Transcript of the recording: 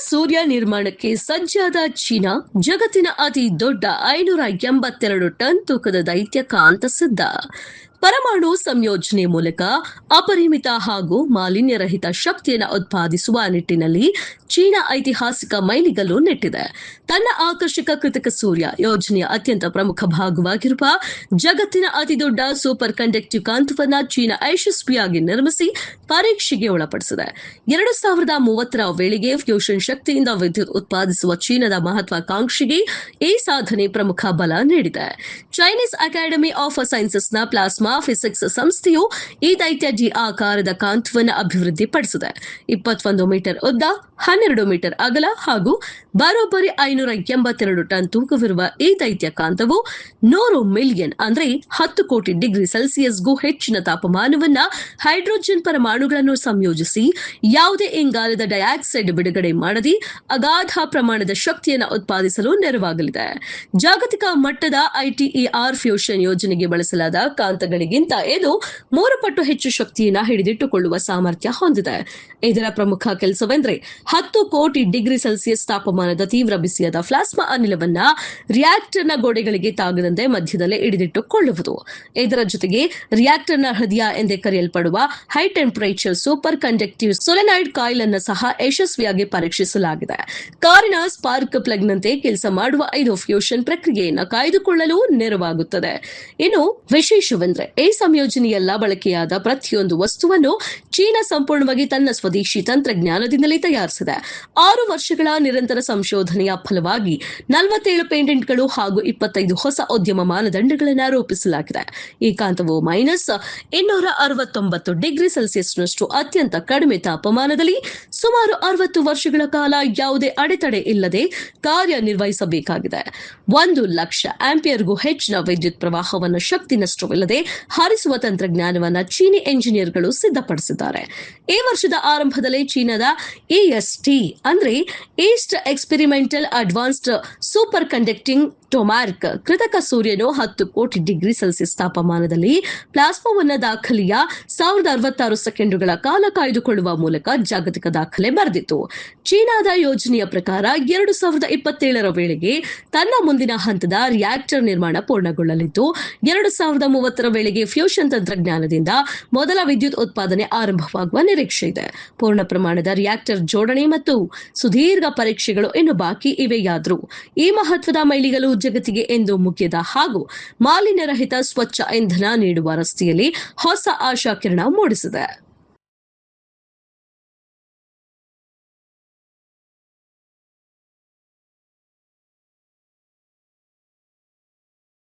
ಸೂರ್ಯ ನಿರ್ಮಾಣಕ್ಕೆ ಸಜ್ಜಾದ ಚೀನಾ ಜಗತ್ತಿನ ಅತಿ ದೊಡ್ಡ 582 ಟನ್ ತೂಕದ ದೈತ್ಯಕಾಂತ ಸಿದ್ಧ. ಪರಮಾಣು ಸಂಯೋಜನೆ ಮೂಲಕ ಅಪರಿಮಿತ ಹಾಗೂ ಮಾಲಿನ್ಯರಹಿತ ಶಕ್ತಿಯನ್ನು ಉತ್ಪಾದಿಸುವ ನಿಟ್ಟಿನಲ್ಲಿ ಚೀನಾ ಐತಿಹಾಸಿಕ ಮೈಲಿಗಲ್ಲು ನೆಟ್ಟಿದೆ. ತನ್ನ ಆಕರ್ಷಕ ಕೃತಕ ಸೂರ್ಯ ಯೋಜನೆಯ ಅತ್ಯಂತ ಪ್ರಮುಖ ಭಾಗವಾಗಿರುವ ಜಗತ್ತಿನ ಅತಿದೊಡ್ಡ ಸೂಪರ್ ಕಂಡಕ್ಟಿವ್ ಕಾಂತವನ್ನ ಚೀನಾ ಯಶಸ್ವಿಯಾಗಿ ನಿರ್ಮಿಸಿ ಪರೀಕ್ಷೆಗೆ ಒಳಪಡಿಸಿದೆ. 2030ರ ವೇಳೆಗೆ ಫ್ಯೂಷನ್ ಶಕ್ತಿಯಿಂದ ವಿದ್ಯುತ್ ಉತ್ಪಾದಿಸುವ ಚೀನಾದ ಮಹತ್ವಾಕಾಂಕ್ಷೆಗೆ ಈ ಸಾಧನೆ ಪ್ರಮುಖ ಬಲ ನೀಡಿದೆ. ಚೈನೀಸ್ ಅಕಾಡೆಮಿ ಆಫ್ ಸೈನ್ಸಸ್ನ ಪ್ಲಾಸ್ಮಾ ಫಿಸಿಕ್ಸ್ ಸಂಸ್ಥೆಯು ಈ ದೈತ್ಯ ಡಿ ಆಕಾರದ ಕಾಂತವನ್ನು ಅಭಿವೃದ್ಧಿಪಡಿಸಿದೆ. 21 ಮೀಟರ್ ಉದ್ದ, 12 ಮೀಟರ್ ಅಗಲ ಹಾಗೂ ಬರೋಬ್ಬರಿ 582 ಟನ್ ತೂಕವಿರುವ ಈ ದೈತ್ಯ ಕಾಂತವು 100 ಮಿಲಿಯನ್ ಅಂದ್ರೆ 10 ಕೋಟಿ ಡಿಗ್ರಿ ಸೆಲ್ಸಿಯಸ್ಗೂ ಹೆಚ್ಚಿನ ತಾಪಮಾನವನ್ನ ಹೈಡ್ರೋಜನ್ ಪರಮಾಣುಗಳನ್ನು ಸಂಯೋಜಿಸಿ ಯಾವುದೇ ಇಂಗಾಲದ ಡೈಆಕ್ಸೈಡ್ ಬಿಡುಗಡೆ ಮಾಡದೆ ಅಗಾಧ ಪ್ರಮಾಣದ ಶಕ್ತಿಯನ್ನು ಉತ್ಪಾದಿಸಲು ನೆರವಾಗಲಿದೆ. ಜಾಗತಿಕ ಮಟ್ಟದ ಐಟಿಇಆರ್ ಫ್ಯೂಷನ್ ಯೋಜನೆಗೆ ಬಳಸಲಾದ ಕಾಂತಗಳಿಗಿಂತ ಇದು 3 ಪಟ್ಟು ಹೆಚ್ಚು ಶಕ್ತಿಯನ್ನು ಹಿಡಿದಿಟ್ಟುಕೊಳ್ಳುವ ಸಾಮರ್ಥ್ಯ ಹೊಂದಿದೆ. ಇದರ ಪ್ರಮುಖ ಕೆಲಸವೆಂದರೆ 10 ಕೋಟಿ ಡಿಗ್ರಿ ಸೆಲ್ಸಿಯಸ್ ತಾಪಮಾನದ ತೀವ್ರ ಬಿಸಿಯಾದ ಪ್ಲಾಸ್ಮಾ ಅನಿಲವನ್ನ ರಿಯಾಕ್ಟರ್ನ ಗೋಡೆಗಳಿಗೆ ತಾಗದಂತೆ ಮಧ್ಯದಲ್ಲೇ ಹಿಡಿದಿಟ್ಟುಕೊಳ್ಳುವುದು. ಇದರ ಜೊತೆಗೆ ರಿಯಾಕ್ಟರ್ನ ಹೃದಯ ಎಂದೇ ಕರೆಯಲ್ಪಡುವ high temperature super conductive solenoid coil ಅನ್ನು ಸಹ ಯಶಸ್ವಿಯಾಗಿ ಪರೀಕ್ಷಿಸಲಾಗಿದೆ. ಕಾರಿನ ಸ್ಪಾರ್ಕ್ ಪ್ಲಗ್ನಂತೆ ಕೆಲಸ ಮಾಡುವ ಇದು ಫ್ಯೂಷನ್ ಪ್ರಕ್ರಿಯೆಯನ್ನು ಕಾಯ್ದುಕೊಳ್ಳಲು ನೆರವಾಗುತ್ತದೆ. ಇನ್ನು ವಿಶೇಷವೆಂದರೆ ಈ ಸಂಯೋಜನೆಯಲ್ಲ ಬಳಕೆಯಾದ ಪ್ರತಿಯೊಂದು ವಸ್ತುವನ್ನು ಚೀನಾ ಸಂಪೂರ್ಣವಾಗಿ ತನ್ನ ಸ್ವದೇಶಿ ತಂತ್ರಜ್ಞಾನದಿಂದಲೇ ತಯಾರಿಸಿದೆ. 6 ವರ್ಷಗಳ ನಿರಂತರ ಸಂಶೋಧನೆಯ ಫಲವಾಗಿ 47 ಪೇಟೆಂಟ್ಗಳು ಹಾಗೂ 25 ಹೊಸ ಉದ್ಯಮ ಮಾನದಂಡಗಳನ್ನು ರೂಪಿಸಲಾಗಿದೆ. ಈ ಕಾಂತವು -269 ಡಿಗ್ರಿ ಸೆಲ್ಸಿಯಸ್ನಷ್ಟು ಅತ್ಯಂತ ಕಡಿಮೆ ತಾಪಮಾನದಲ್ಲಿ ಸುಮಾರು 60 ವರ್ಷಗಳ ಕಾಲ ಯಾವುದೇ ಅಡೆತಡೆ ಇಲ್ಲದೆ ಕಾರ್ಯನಿರ್ವಹಿಸಬೇಕಾಗಿದೆ. 1 ಲಕ್ಷ ಆಂಪಿಯರ್ಗೂ ಹೆಚ್ಚಿನ ವಿದ್ಯುತ್ ಪ್ರವಾಹವನ್ನು ಶಕ್ತಿ ನಷ್ಟವಿಲ್ಲದೆ ಹರಿಸುವ ತಂತ್ರಜ್ಞಾನವನ್ನು ಚೀನಿ ಎಂಜಿನಿಯರ್ಗಳು ಸಿದ್ಧಪಡಿಸಿದ್ದಾರೆ. ಈ ವರ್ಷದ ಆರಂಭದಲ್ಲಿ ಚೀನಾದ ಇಎಸ್ಟಿ ಅಂದ್ರೆ east experimental advanced superconducting tokamak ಕೃತಕ ಸೂರ್ಯನು 10 ಕೋಟಿ ಡಿಗ್ರಿ ಸೆಲ್ಸಿಯಸ್ ತಾಪಮಾನದಲ್ಲಿ ಪ್ಲಾಸ್ಮಾವನ್ನು ದಾಖಲೆಯ 1066 ಸೆಕೆಂಡುಗಳ ಕಾಲ ಕಾಯ್ದುಕೊಳ್ಳುವ ಮೂಲಕ ಜಾಗತಿಕ ದಾಖಲೆ ಬರೆದಿತ್ತು. ಚೀನಾದ ಯೋಜನೆಯ ಪ್ರಕಾರ 2027ರ ವೇಳೆಗೆ ತನ್ನ ಮುಂದಿನ ಹಂತದ ರಿಯಾಕ್ಟರ್ ನಿರ್ಮಾಣ ಪೂರ್ಣಗೊಳ್ಳಲಿದ್ದು 2030ರ ವೇಳೆಗೆ ಫ್ಯೂಷನ್ ತಂತ್ರಜ್ಞಾನದಿಂದ ಮೊದಲ ವಿದ್ಯುತ್ ಉತ್ಪಾದನೆ ಆರಂಭವಾಗುವ ನಿರೀಕ್ಷೆ ಇದೆ. ಪೂರ್ಣ ಪ್ರಮಾಣದ ರಿಯಾಕ್ಟರ್ ಜೋಡಣೆ ಮತ್ತು ಸುದೀರ್ಘ ಪರೀಕ್ಷೆಗಳು ಇನ್ನು ಬಾಕಿ ಇವೆಯಾದರೂ ಈ ಮಹತ್ವದ ಮೈಲಿಗಲ್ಲು ಜಗತ್ತಿಗೆ ಎಂದು ಮುಗಿಯದ ಹಾಗೂ ಮಾಲಿನ್ಯರಹಿತ ಸ್ವಚ್ಛ ಇಂಧನ ನೀಡುವ ರಸ್ತೆಯಲ್ಲಿ ಹೊಸ ಆಶಾಕಿರಣ ಮೂಡಿಸಿದೆ.